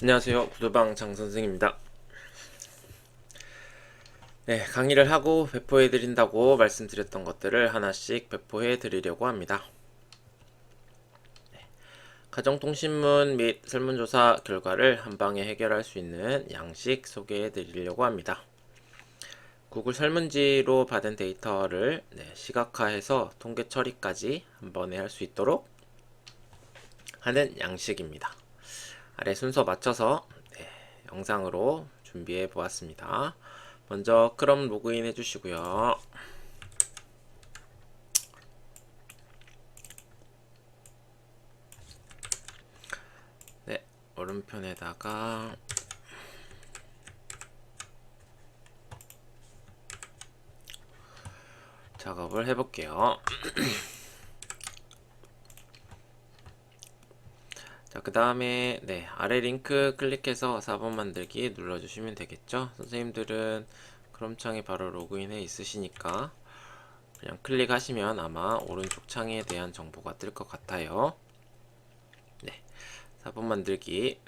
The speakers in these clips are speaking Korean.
안녕하세요. 구두방 장선생입니다. 네, 강의를 하고 배포해 드린다고 말씀드렸던 것들을 하나씩 배포해 드리려고 합니다. 가정통신문 및 설문조사 결과를 한방에 해결할 수 있는 양식 소개해 드리려고 합니다. 구글 설문지로 받은 데이터를 시각화해서 통계 처리까지 한 번에 할 수 있도록 하는 양식입니다. 아래 순서 맞춰서 영상으로 준비해 보았습니다. 먼저 크롬 로그인 해주시고요. 네, 오른편에다가 작업을 해볼게요. 자, 그 다음에 아래 링크 클릭해서 4번 만들기 눌러주시면 되겠죠. 선생님들은 크롬 창에 바로 로그인해 있으시니까 그냥 클릭하시면 아마 오른쪽 창에 대한 정보가 뜰 것 같아요. 네, 4번 만들기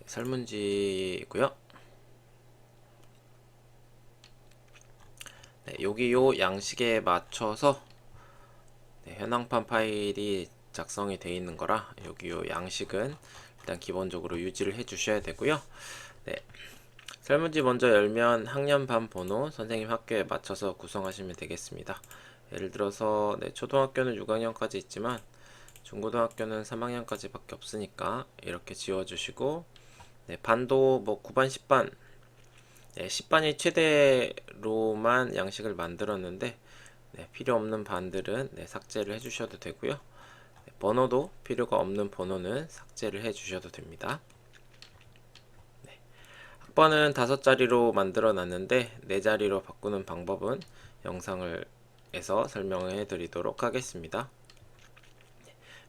설문지고요. 여기 요 양식에 맞춰서 현황판 파일이 작성이 되어 있는 거라 여기 요 양식은 일단 기본적으로 유지를 해 주셔야 되고요. 설문지 먼저 열면 학년반 번호 선생님 학교에 맞춰서 구성하시면 되겠습니다. 예를 들어서 초등학교는 6학년까지 있지만 중고등학교는 3학년까지 밖에 없으니까 이렇게 지워주시고 반도 뭐 9반 10반 10반이 최대로만 양식을 만들었는데 필요 없는 반들은 삭제를 해주셔도 되고요. 번호도 필요가 없는 번호는 삭제를 해주셔도 됩니다. 학번은 5자리로 만들어 놨는데 4자리로 바꾸는 방법은 영상을 해서 설명해 드리도록 하겠습니다.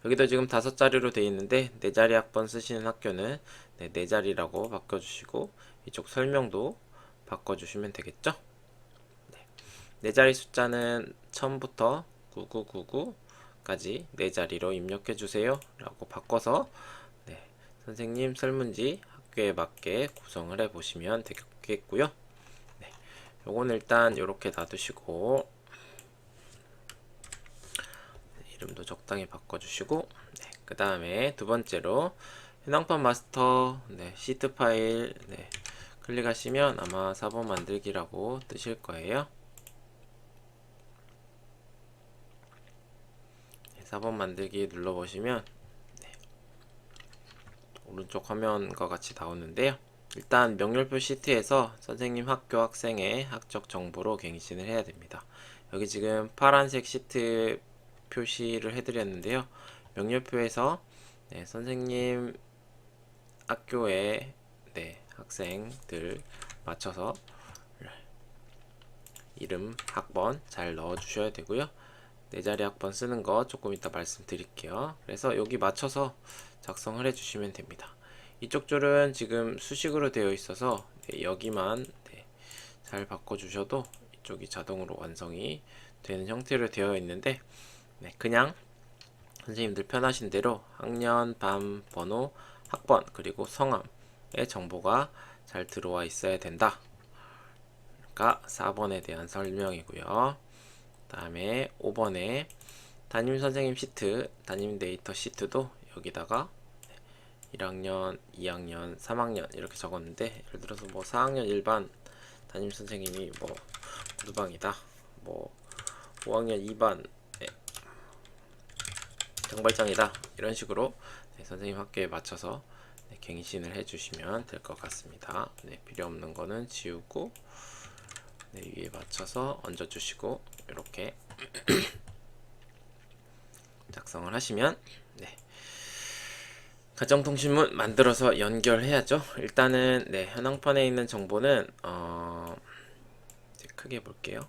여기도 지금 5자리로 되어 있는데 4자리 학번 쓰시는 학교는 4자리라고 바꿔주시고 이쪽 설명도 바꿔주시면 되겠죠. 4자리 숫자는 1000부터 9999까지 4자리로 입력해주세요 라고 바꿔서 선생님 설문지 학교에 맞게 구성을 해보시면 되겠고요. 요건 일단 이렇게 놔두시고 이름도 적당히 바꿔주시고 그 다음에 두 번째로 현황판 마스터 시트 파일 클릭하시면 아마 4번 만들기라고 뜨실 거예요. 4번 만들기 눌러보시면 오른쪽 화면과 같이 나오는데요. 일단 명렬표 시트에서 선생님 학교 학생의 학적 정보로 갱신을 해야 됩니다. 여기 지금 파란색 시트 표시를 해드렸는데요. 명렬표에서 선생님 학교의 학생들 맞춰서 이름, 학번 잘 넣어주셔야 되고요. 4자리 학번 쓰는 거 조금 이따 말씀드릴게요. 그래서 여기 맞춰서 작성을 해주시면 됩니다. 이쪽 줄은 지금 수식으로 되어 있어서 여기만 잘 바꿔주셔도 이쪽이 자동으로 완성이 되는 형태로 되어 있는데 그냥 선생님들 편하신 대로 학년, 반, 번호, 학번 그리고 성함의 정보가 잘 들어와 있어야 된다. 가 4번에 대한 설명이고요. 그 다음에 5번에 담임 선생님 시트, 담임 데이터 시트도 여기다가 1학년, 2학년, 3학년 이렇게 적었는데 예를 들어서 뭐 4학년 일반 담임 선생님이 뭐 구두방이다. 뭐 5학년 2반 정발장이다. 이런 식으로 선생님 학교에 맞춰서 갱신을 해주시면 될 것 같습니다. 필요 없는 거는 지우고 위에 맞춰서 얹어주시고 이렇게 작성을 하시면 가정통신문 만들어서 연결해야죠. 일단은 현황판에 있는 정보는 이제 크게 볼게요.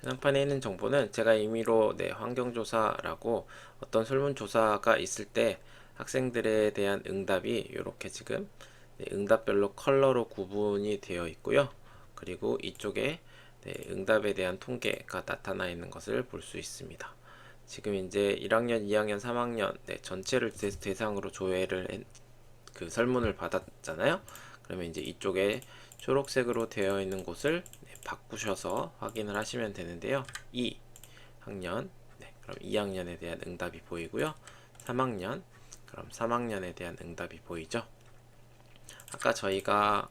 현황판에 있는 정보는 제가 임의로 환경조사라고 어떤 설문조사가 있을 때 학생들에 대한 응답이 이렇게 지금 응답별로 컬러로 구분이 되어 있고요. 그리고 이쪽에 응답에 대한 통계가 나타나 있는 것을 볼 수 있습니다. 지금 이제 1학년, 2학년, 3학년 전체를 대상으로 그 설문을 받았잖아요. 그러면 이제 이쪽에 초록색으로 되어 있는 곳을 바꾸셔서 확인을 하시면 되는데요. 2학년, 그럼 2학년에 대한 응답이 보이고요. 3학년, 그럼 3학년에 대한 응답이 보이죠. 아까 저희가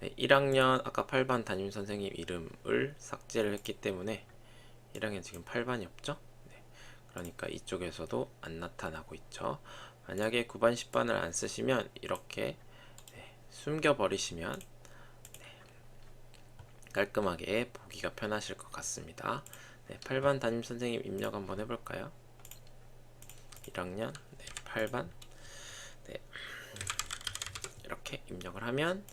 1학년 아까 8반 담임선생님 이름을 삭제를 했기 때문에 1학년 지금 8반이 없죠. 그러니까 이쪽에서도 안 나타나고 있죠. 만약에 9반 10반을 안 쓰시면 이렇게 숨겨 버리시면 깔끔하게 보기가 편하실 것 같습니다. 8반 담임선생님 입력 한번 해볼까요? 1학년 8반 이렇게 입력을 하면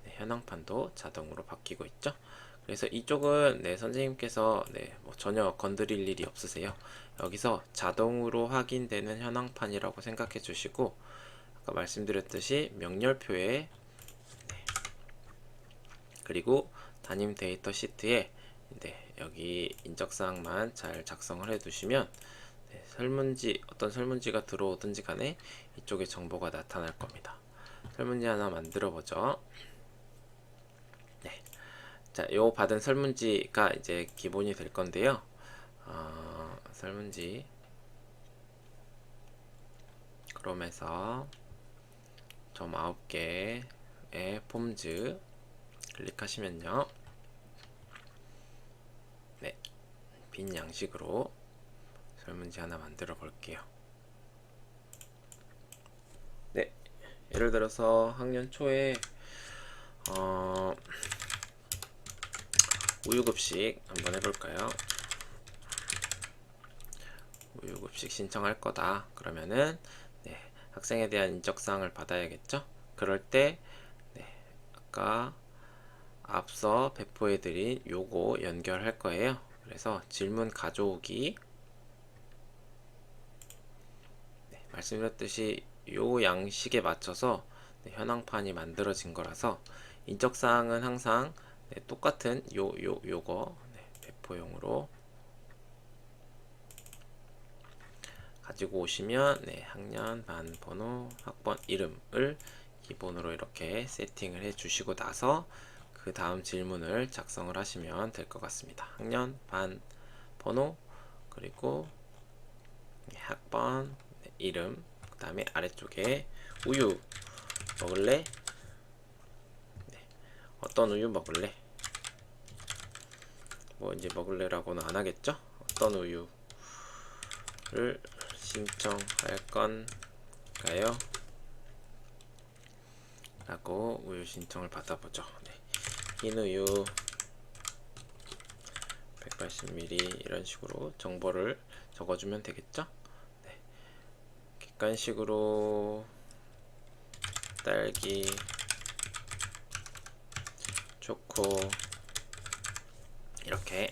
현황판도 자동으로 바뀌고 있죠. 그래서 이쪽은 선생님께서 뭐 전혀 건드릴 일이 없으세요. 여기서 자동으로 확인되는 현황판이라고 생각해 주시고, 아까 말씀드렸듯이 명렬표에 그리고 담임 데이터 시트에 여기 인적사항만 잘 작성을 해 두시면 어떤 설문지가 들어오든지 간에 이쪽에 정보가 나타날 겁니다. 설문지 하나 만들어 보죠. 자, 요 받은 설문지가 이제 기본이 될 건데요. 설문지 크롬에서 점 9개의 폼즈 클릭하시면요. 빈 양식으로 설문지 하나 만들어 볼게요. 예를 들어서 학년 초에 우유급식 한번 해볼까요? 우유급식 신청할 거다. 그러면은 학생에 대한 인적사항을 받아야겠죠? 그럴 때 아까 앞서 배포해드린 요거 연결할 거예요. 그래서 질문 가져오기 말씀드렸듯이 요 양식에 맞춰서 현황판이 만들어진 거라서 인적사항은 항상 똑같은 요거 배포용으로 가지고 오시면 학년, 반, 번호, 학번 이름을 기본으로 이렇게 세팅을 해 주시고 나서 그 다음 질문을 작성을 하시면 될 것 같습니다. 학년, 반, 번호, 그리고 학번, 이름, 그 다음에 아래쪽에 우유 먹을래? 어떤 우유 먹을래? 뭐 이제 먹을래라고는 안 하겠죠? 어떤 우유를 신청할 건가요? 라고 우유 신청을 받아보죠. 흰 우유 180ml 이런 식으로 정보를 적어주면 되겠죠? 객관식으로 딸기, 초코 이렇게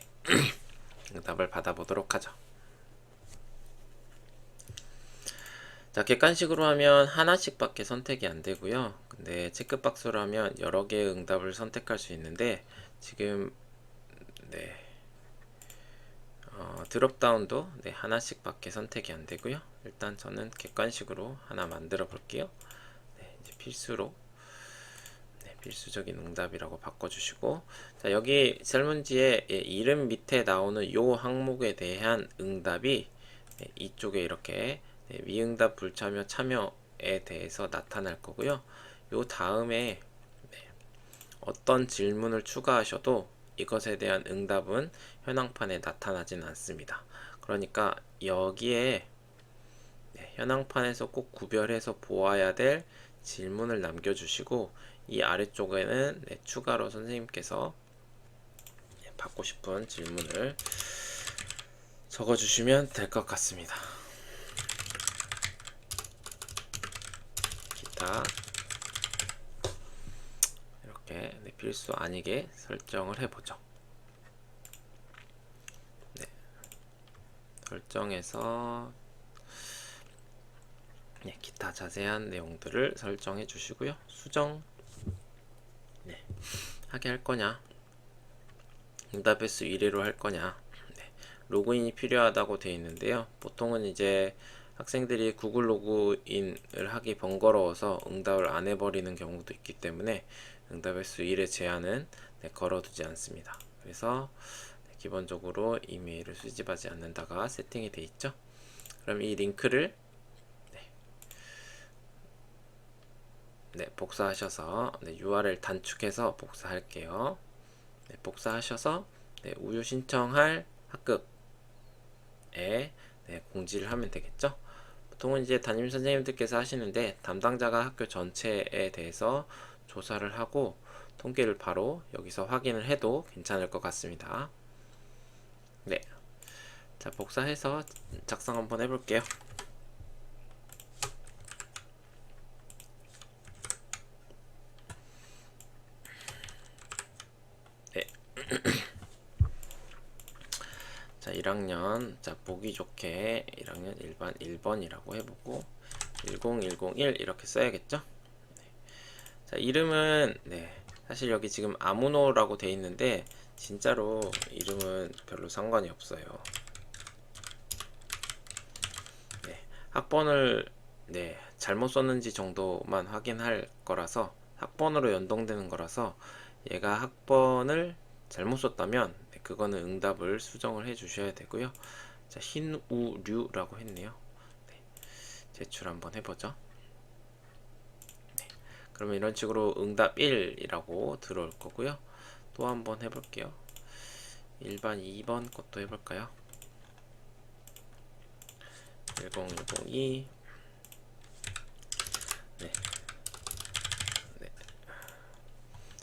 응답을 받아보도록 하죠. 자, 객관식으로 하면 하나씩 밖에 선택이 안 되고요. 근데 체크박스로 하면 여러 개의 응답을 선택할 수 있는데 지금 드롭다운도 하나씩 밖에 선택이 안 되고요. 일단 저는 객관식으로 하나 만들어 볼게요. 이제 필수적인 응답이라고 바꿔주시고, 자, 여기 설문지에 이름 밑에 나오는 요 항목에 대한 응답이 이쪽에 이렇게 미응답 불참여 참여에 대해서 나타날 거고요. 요 다음에 어떤 질문을 추가하셔도 이것에 대한 응답은 현황판에 나타나진 않습니다. 그러니까 여기에 현황판에서 꼭 구별해서 보아야 될 질문을 남겨주시고, 이 아래쪽에는 추가로 선생님께서 받고 싶은 질문을 적어주시면 될 것 같습니다. 기타 이렇게 필수 아니게 설정을 해보죠. 설정해서 기타 자세한 내용들을 설정해 주시고요. 수정 하게 할 거냐, 응답 횟수 1회로 할 거냐. 네, 로그인이 필요하다고 되어 있는데요. 보통은 이제 학생들이 구글 로그인을 하기 번거로워서 응답을 안 해버리는 경우도 있기 때문에 응답 횟수 1회 제한은 걸어두지 않습니다. 그래서 기본적으로 이메일을 수집하지 않는다가 세팅이 되어 있죠. 그럼 이 링크를 복사하셔서 URL 단축해서 복사할게요. 복사하셔서 우유 신청할 학급에 공지를 하면 되겠죠. 보통은 이제 담임 선생님들께서 하시는데 담당자가 학교 전체에 대해서 조사를 하고 통계를 바로 여기서 확인을 해도 괜찮을 것 같습니다. 네, 자 복사해서 작성 한번 해볼게요. 네. 자 1학년 자 보기 좋게 1학년 일반 1번이라고 해보고 10101 이렇게 써야겠죠. 네. 자 이름은 사실 여기 지금 아무노라고 돼 있는데 진짜로 이름은 별로 상관이 없어요. 학번을 잘못 썼는지 정도만 확인할 거라서 학번으로 연동되는 거라서 얘가 학번을 잘못 썼다면 그거는 응답을 수정을 해 주셔야 되고요. 자 흰우류라고 했네요. 제출 한번 해보죠. 그러면 이런 식으로 응답 1이라고 들어올 거고요. 또 한번 해볼게요. 일반 2번 것도 해볼까요? 10102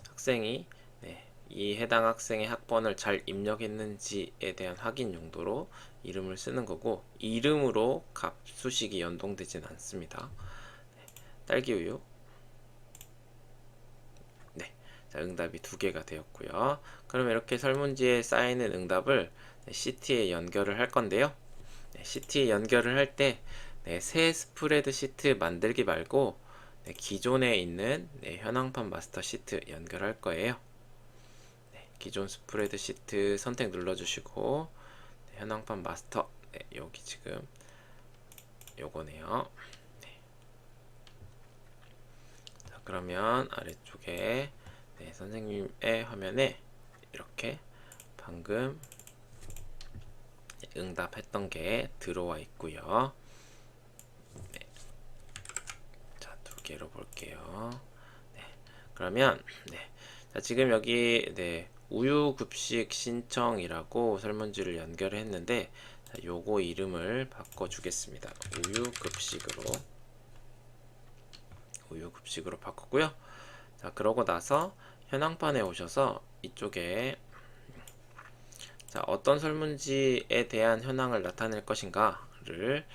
학생이 이 해당 학생의 학번을 잘 입력했는지에 대한 확인 용도로 이름을 쓰는 거고 이름으로 값 수식이 연동되진 않습니다. 딸기우유 자, 응답이 2개가 되었고요. 그럼 이렇게 설문지에 쌓이는 응답을 시트에 연결을 할 건데요. 시트에 연결을 할 때 새 스프레드 시트 만들기 말고 기존에 있는 현황판 마스터 시트 연결할 거예요. 기존 스프레드 시트 선택 눌러주시고 현황판 마스터 여기 지금 요거네요. 자, 그러면 아래쪽에 선생님의 화면에 이렇게 방금 응답했던 게 들어와 있고요. 자, 2개로 볼게요. 그러면 자, 지금 여기 우유 급식 신청이라고 설문지를 연결했는데 요거 이름을 바꿔 주겠습니다. 우유 급식으로 바꿨고요. 자 그러고 나서 현황판에 오셔서 이쪽에 자 어떤 설문지에 대한 현황을 나타낼 것인가를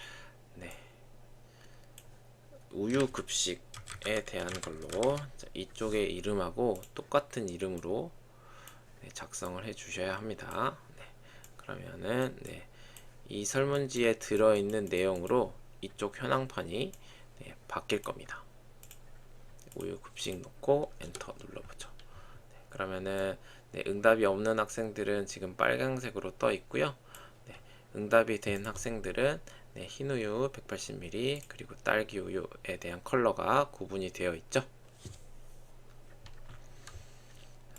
우유 급식에 대한 걸로 자, 이쪽의 이름하고 똑같은 이름으로 작성을 해 주셔야 합니다. 그러면은 이 설문지에 들어있는 내용으로 이쪽 현황판이 바뀔 겁니다. 우유 급식 놓고 엔터 눌러보죠. 그러면은 응답이 없는 학생들은 지금 빨간색으로 떠 있고요. 응답이 된 학생들은 흰우유 180ml 그리고 딸기우유에 대한 컬러가 구분이 되어 있죠.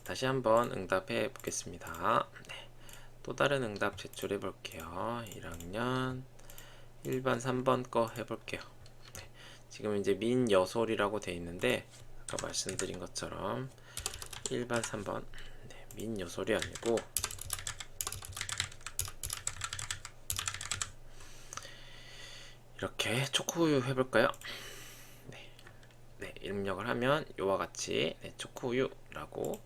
다시 한번 응답해 보겠습니다. 또 다른 응답 제출해 볼게요. 1학년 1반 3번 거 해볼게요. 지금 이제 민여솔이라고 되어 있는데 아까 말씀드린 것처럼 1반 3번 민여솔이 아니고 이렇게 초코우유 해볼까요? 입력을 하면 이와 같이 초코우유라고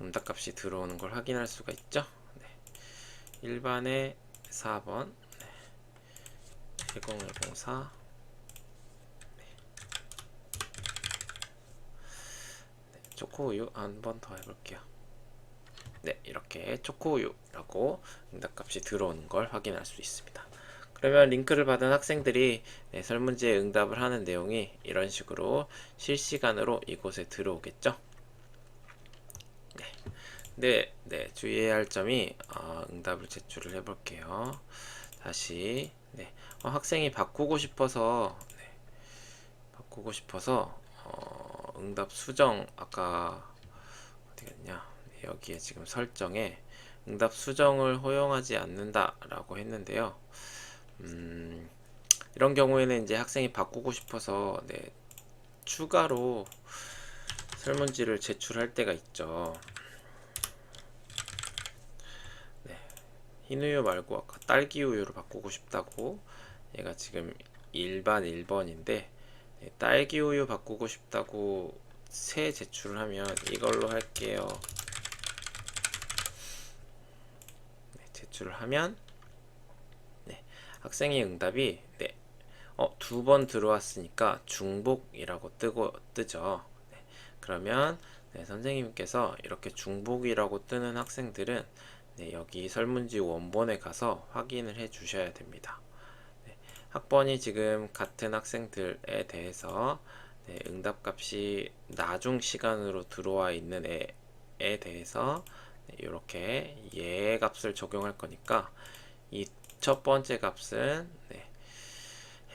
응답값이 들어오는 걸 확인할 수가 있죠. 1반에 4번 10104 초코우유 한 번 더 해볼게요. 이렇게 초코우유라고 응답값이 들어오는 걸 확인할 수 있습니다. 그러면 링크를 받은 학생들이 설문지에 응답을 하는 내용이 이런 식으로 실시간으로 이곳에 들어오겠죠. 주의해야 할 점이 응답을 제출을 해 볼게요. 다시 학생이 바꾸고 싶어서 응답 수정 아까 어디 갔냐? 여기에 지금 설정에 응답 수정을 허용하지 않는다 라고 했는데요. 이런 경우에는 이제 학생이 바꾸고 싶어서 추가로 설문지를 제출할 때가 있죠. 흰우유 말고 아까 딸기우유로 바꾸고 싶다고, 얘가 지금 일반 1번인데 딸기우유 바꾸고 싶다고 새 제출을 하면 이걸로 할게요. 제출을 하면 학생의 응답이 2번 들어왔으니까 중복이라고 뜨죠. 그러면 선생님께서 이렇게 중복이라고 뜨는 학생들은 여기 설문지 원본에 가서 확인을 해 주셔야 됩니다. 학번이 지금 같은 학생들에 대해서 응답값이 나중 시간으로 들어와 있는 애에 대해서 이렇게 얘 값을 적용할 거니까 이 첫 번째 값은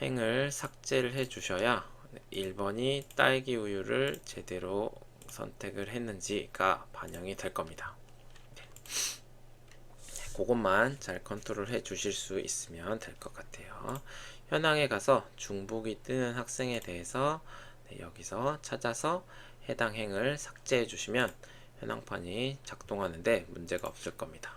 행을 삭제를 해 주셔야 1번이 딸기 우유를 제대로 선택을 했는지가 반영이 될 겁니다. 그것만 잘 컨트롤 해 주실 수 있으면 될 것 같아요. 현황에 가서 중복이 뜨는 학생에 대해서 여기서 찾아서 해당 행을 삭제해 주시면 현황판이 작동하는데 문제가 없을 겁니다.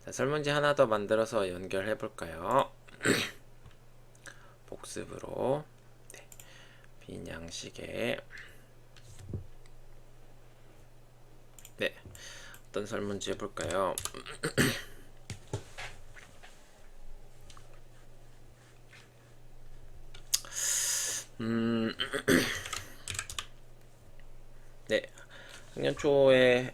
자, 설문지 하나 더 만들어서 연결해 볼까요? 복습으로 빈 양식에 어떤 설문지 해볼까요? 학년 초에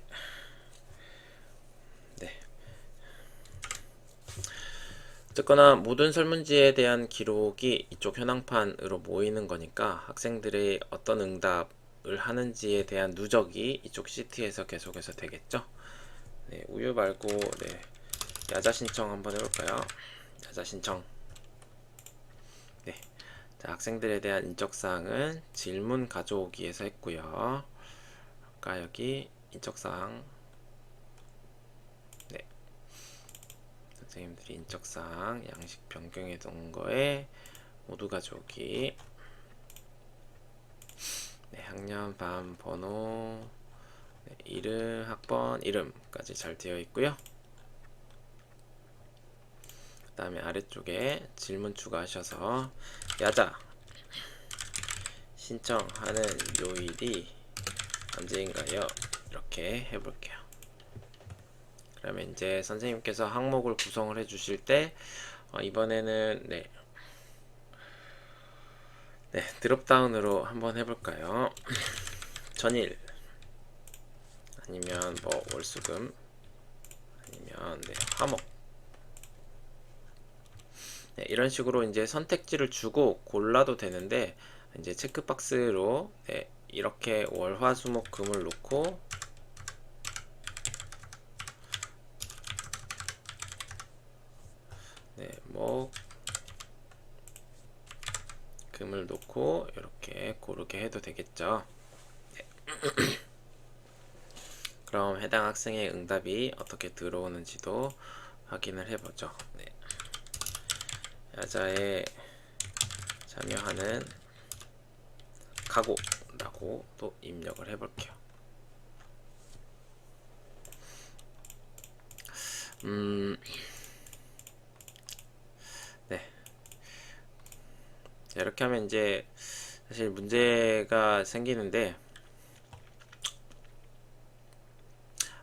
어쨌거나 모든 설문지에 대한 기록이 이쪽 현황판으로 모이는 거니까 학생들이 어떤 응답을 하는지에 대한 누적이 이쪽 시트에서 계속해서 되겠죠. 우유 말고 야자 신청 한번 해볼까요? 야자 신청. 자, 학생들에 대한 인적사항은 질문 가져오기에서 했고요. 아까 여기 인적사항 선생님들이 인적사항 양식 변경해 둔 거에 모두 가져오기 학년 반 번호 이름 학번 이름까지 잘 되어 있고요. 그 다음에 아래쪽에 질문 추가하셔서 야자 신청하는 요일이 언제인가요? 이렇게 해볼게요. 그러면 이제 선생님께서 항목을 구성을 해 주실 때 이번에는 드롭다운으로 한번 해볼까요? 전일 아니면 뭐 월수금 아니면 화목 이런 식으로 이제 선택지를 주고 골라도 되는데 이제 체크박스로 이렇게 월화수목금을 놓고 금을 놓고 이렇게 고르게 해도 되겠죠. 그럼 해당 학생의 응답이 어떻게 들어오는지도 확인을 해보죠. 야자에 참여하는 각오라고 또 입력을 해볼게요. 이렇게 하면 이제 사실 문제가 생기는데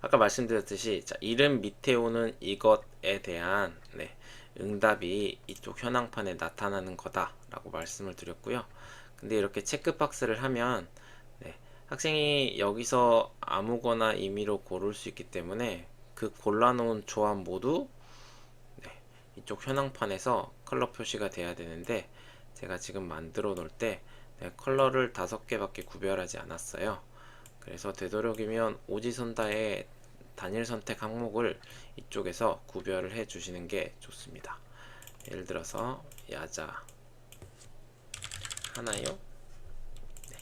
아까 말씀드렸듯이 이름 밑에 오는 이것에 대한 응답이 이쪽 현황판에 나타나는 거다 라고 말씀을 드렸고요. 근데 이렇게 체크박스를 하면 학생이 여기서 아무거나 임의로 고를 수 있기 때문에 그 골라놓은 조합 모두 이쪽 현황판에서 컬러 표시가 돼야 되는데 제가 지금 만들어 놓을 때 네, 컬러를 5개밖에 구별하지 않았어요. 그래서 되도록이면 오지선다의 단일 선택 항목을 이쪽에서 구별을 해 주시는 게 좋습니다. 예를 들어서 야자 하나요? 네,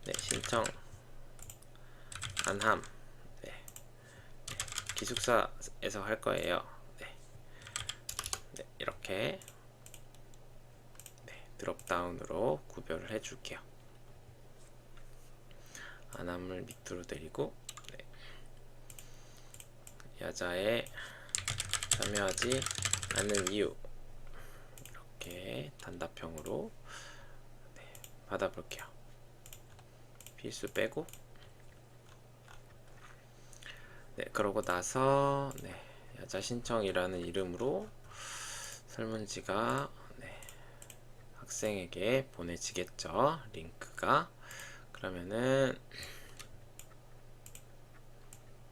네, 신청 안함. 네, 기숙사에서 할 거예요. 네, 네, 이렇게 네, 드롭다운으로 구별을 해 줄게요. 안함을 밑으로 내리고 네, 야자에 참여하지 않는 이유 이렇게 단답형으로 네, 받아볼게요. 필수 빼고 네, 그러고 나서 네, 야자 신청이라는 이름으로 설문지가 네, 학생에게 보내지겠죠. 링크가. 그러면은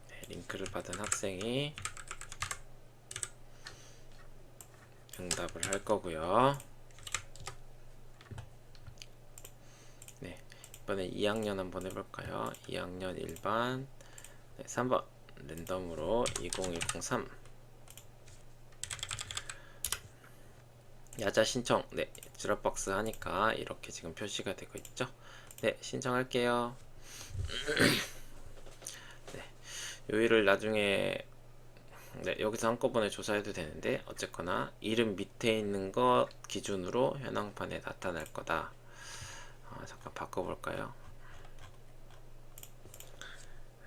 네, 링크를 받은 학생이 응답을 할 거고요. 네, 이번에 2학년 한번 해볼까요? 2학년 1반 네, 3번 랜덤으로 20103 야자 신청. 네, 드롭박스 하니까 이렇게 지금 표시가 되고 있죠. 네, 신청할게요. 네, 요일을 나중에 네, 여기서 한꺼번에 조사해도 되는데 어쨌거나 이름 밑에 있는 것 기준으로 현황판에 나타날 거다. 잠깐 바꿔볼까요?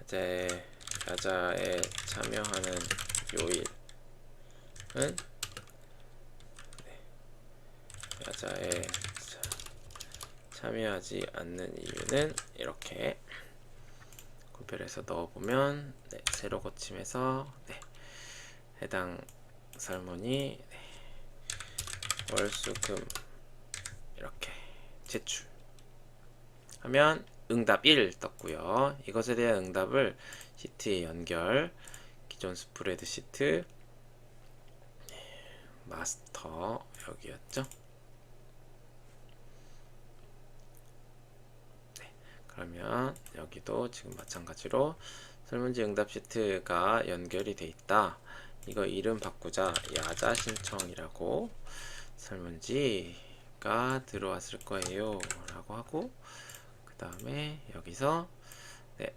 이제 야자에 참여하는 요일은 네, 야자에 참여하지 않는 이유는 이렇게 구별해서 넣어보면 네, 세로 고침해서 네, 해당 설문이 네, 월수금 이렇게 제출하면 응답 1 떴고요. 이것에 대한 응답을 시트에 연결, 기존 스프레드시트 마스터 여기였죠. 네, 그러면 여기도 지금 마찬가지로 설문지 응답 시트가 연결이 돼 있다. 이거 이름 바꾸자. 야자 신청이라고 설문지가 들어왔을 거예요 라고 하고 그 다음에 여기서 네,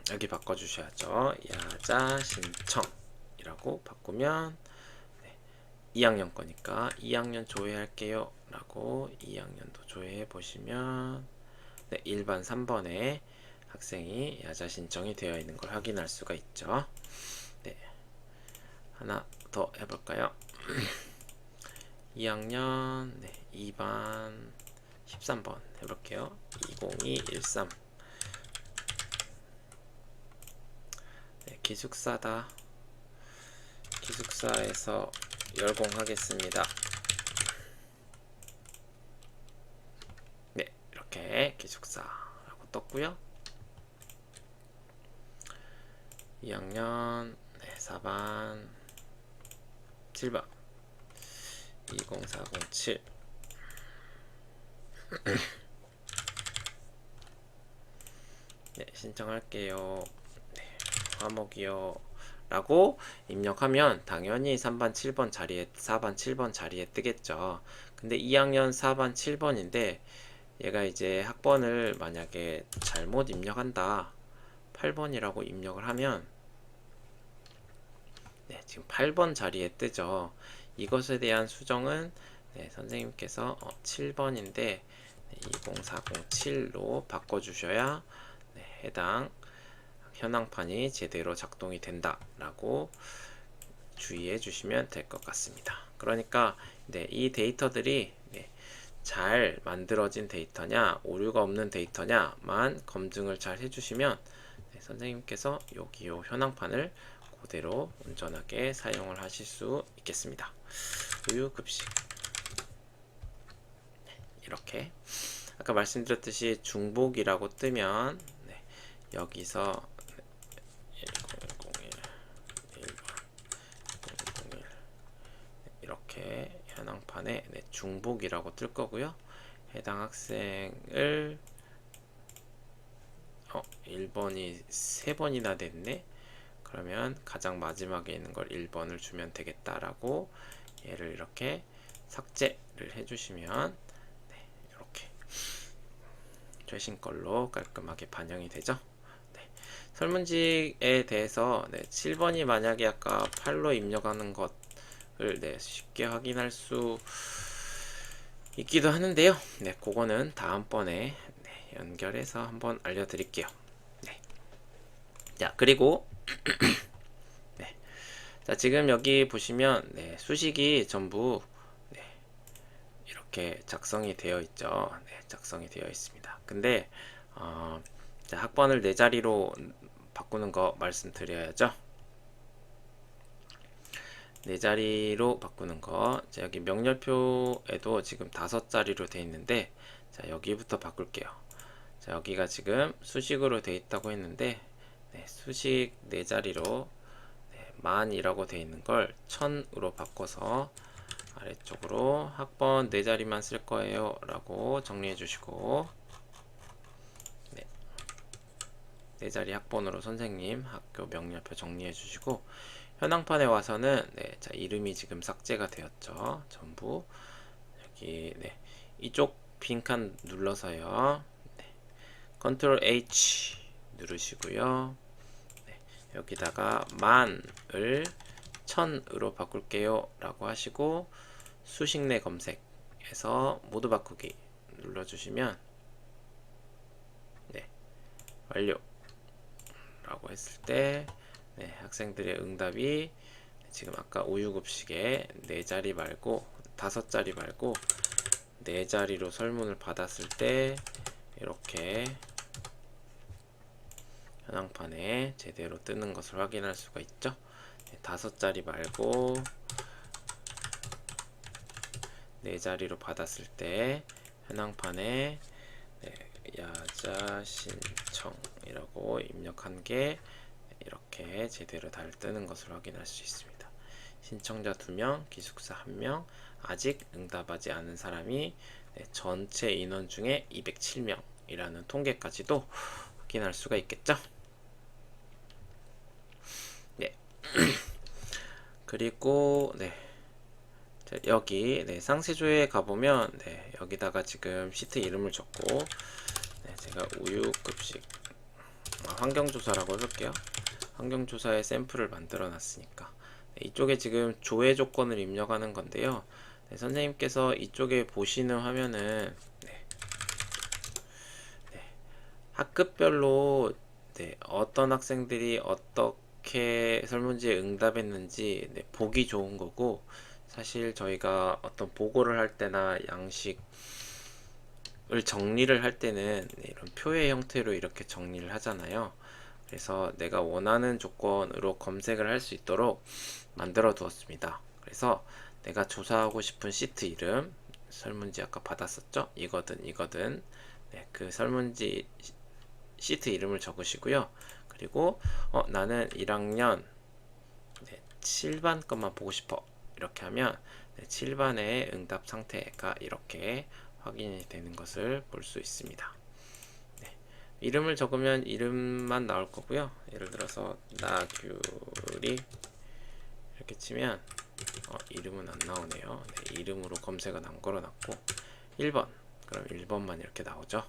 여기 바꿔주셔야죠. 야자 신청이라고 바꾸면 네, 2학년 거니까 2학년 조회할게요 라고 2학년도 조회해 보시면 네, 1반 3번에 학생이 야자 신청이 되어 있는 걸 확인할 수가 있죠. 네, 하나 더 해볼까요? 2학년 네, 2반 13번 해볼게요. 20213 네, 기숙사다. 기숙사에서 열공하겠습니다. 네, 이렇게 기숙사라고 떴고요. 2학년 네, 4반 7번 20407 네, 신청할게요. 네, 과목이요 라고 입력하면 당연히 3반 7번 자리에 4반 7번 자리에 뜨겠죠. 근데 2학년 4반 7번인데 얘가 이제 학번을 만약에 잘못 입력한다 8번이라고 입력을 하면 네, 지금 8번 자리에 뜨죠. 이것에 대한 수정은 네, 선생님께서 7번인데 네, 20407로 바꿔주셔야 네, 해당 현황판이 제대로 작동이 된다 라고 주의해 주시면 될 것 같습니다. 그러니까 네, 이 데이터들이 네, 잘 만들어진 데이터냐 오류가 없는 데이터냐만 검증을 잘 해주시면 네, 선생님께서 여기 요 현황판을 그대로 온전하게 사용을 하실 수 있겠습니다. 우유급식 네, 이렇게 아까 말씀드렸듯이 중복이라고 뜨면 네, 여기서 1001 이렇게 현황판에 네, 중복이라고 뜰 거고요. 해당 학생을 1번이 3번이나 됐네. 그러면 가장 마지막에 있는 걸 1번을 주면 되겠다라고 얘를 이렇게 삭제를 해주시면 이렇게 최신 걸로 깔끔하게 반영이 되죠. 설문지에 대해서 7번이 만약에 아까 8로 입력하는 것을 쉽게 확인할 수 있기도 하는데요. 그거는 다음번에 연결해서 한번 알려드릴게요. 자, 그리고 자, 지금 여기 보시면 수식이 전부 이렇게 작성이 되어 있죠. 작성이 되어 있습니다. 근데 자, 학번을 4자리로 바꾸는 거 말씀드려야죠. 4자리로 바꾸는 거. 자, 여기 명렬표에도 지금 5자리로 되어 있는데, 자, 여기부터 바꿀게요. 자, 여기가 지금 수식으로 되어 있다고 했는데, 수식 4자리로 만이라고 되어 있는 걸 1000으로 바꿔서 아래쪽으로 학번 4자리만 쓸 거예요 라고 정리해 주시고, 4자리 학번으로 선생님 학교 명렬표 정리해 주시고, 현황판에 와서는 자, 이름이 지금 삭제가 되었죠. 전부 여기 이쪽 빈칸 눌러서요. 컨트롤 H 누르시고요. 여기다가 만을 1000으로 바꿀게요 라고 하시고, 수식 내 검색에서 모두 바꾸기 눌러주시면 완료 라고 했을 때 학생들의 응답이 지금 아까 우유급식에 4자리 말고 5자리 말고 4자리로 설문을 받았을 때 이렇게 현황판에 제대로 뜨는 것을 확인할 수가 있죠. 5자리 말고 4자리로 받았을 때 현황판에 야자 신청이라고 입력한 게 이렇게 제대로 달 뜨는 것을 확인할 수 있습니다. 신청자 2명, 기숙사 1명, 아직 응답하지 않은 사람이 전체 인원 중에 207명이라는 통계까지도 확인할 수가 있겠죠. 그리고 자, 여기 상세조에 가보면 여기다가 지금 시트 이름을 적고 제가 우유급식 환경조사라고 해볼게요. 환경조사의 샘플을 만들어 놨으니까 이쪽에 지금 조회 조건을 입력하는 건데요. 선생님께서 이쪽에 보시는 화면은 학급별로 어떤 학생들이 어떻게 설문지에 응답했는지 보기 좋은 거고, 사실 저희가 어떤 보고를 할 때나 양식을 정리를 할 때는 이런 표의 형태로 이렇게 정리를 하잖아요. 그래서 내가 원하는 조건으로 검색을 할 수 있도록 만들어 두었습니다. 그래서 내가 조사하고 싶은 시트 이름, 설문지 아까 받았었죠? 이거든 그 설문지 시트 이름을 적으시고요. 그리고 나는 1학년 7반 것만 보고 싶어 이렇게 하면 7반의 응답 상태가 이렇게 확인이 되는 것을 볼 수 있습니다. 이름을 적으면 이름만 나올 거고요. 예를 들어서 나규리 이렇게 치면 이름은 안 나오네요. 이름으로 검색은 안 걸어놨고 1번 그럼 1번만 이렇게 나오죠.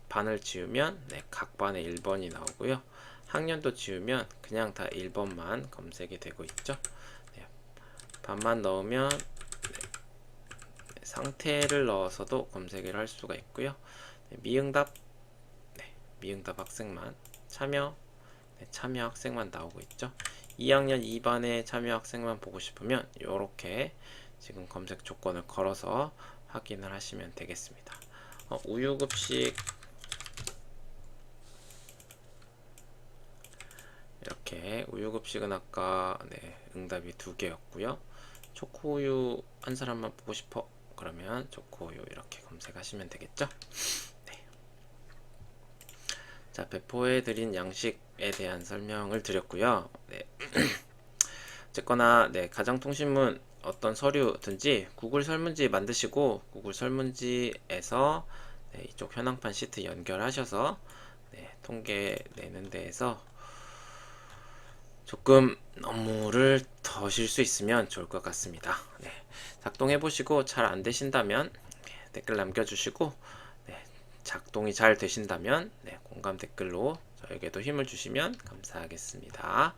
반을 지우면 각 반에 1번이 나오고요. 학년도 지우면 그냥 다 1번만 검색이 되고 있죠. 반만 넣으면 상태를 넣어서도 검색을 할 수가 있고요. 미응답 미응답 학생만 참여 참여 학생만 나오고 있죠. 2학년 2반의 참여 학생만 보고 싶으면 이렇게 지금 검색 조건을 걸어서 확인을 하시면 되겠습니다. 우유급식 이렇게 우유급식은 아까 응답이 2개였고요. 초코우유 한 사람만 보고 싶어 그러면 초코우유 이렇게 검색하시면 되겠죠. 자, 배포해 드린 양식에 대한 설명을 드렸고요. 어쨌거나 가정통신문 어떤 서류든지 구글 설문지 만드시고 구글 설문지에서 이쪽 현황판 시트 연결하셔서 통계 내는 데에서 조금 업무를 더 쉴 수 있으면 좋을 것 같습니다. 작동해 보시고 잘 안 되신다면 댓글 남겨주시고 작동이 잘 되신다면 공감 댓글로 저에게도 힘을 주시면 감사하겠습니다.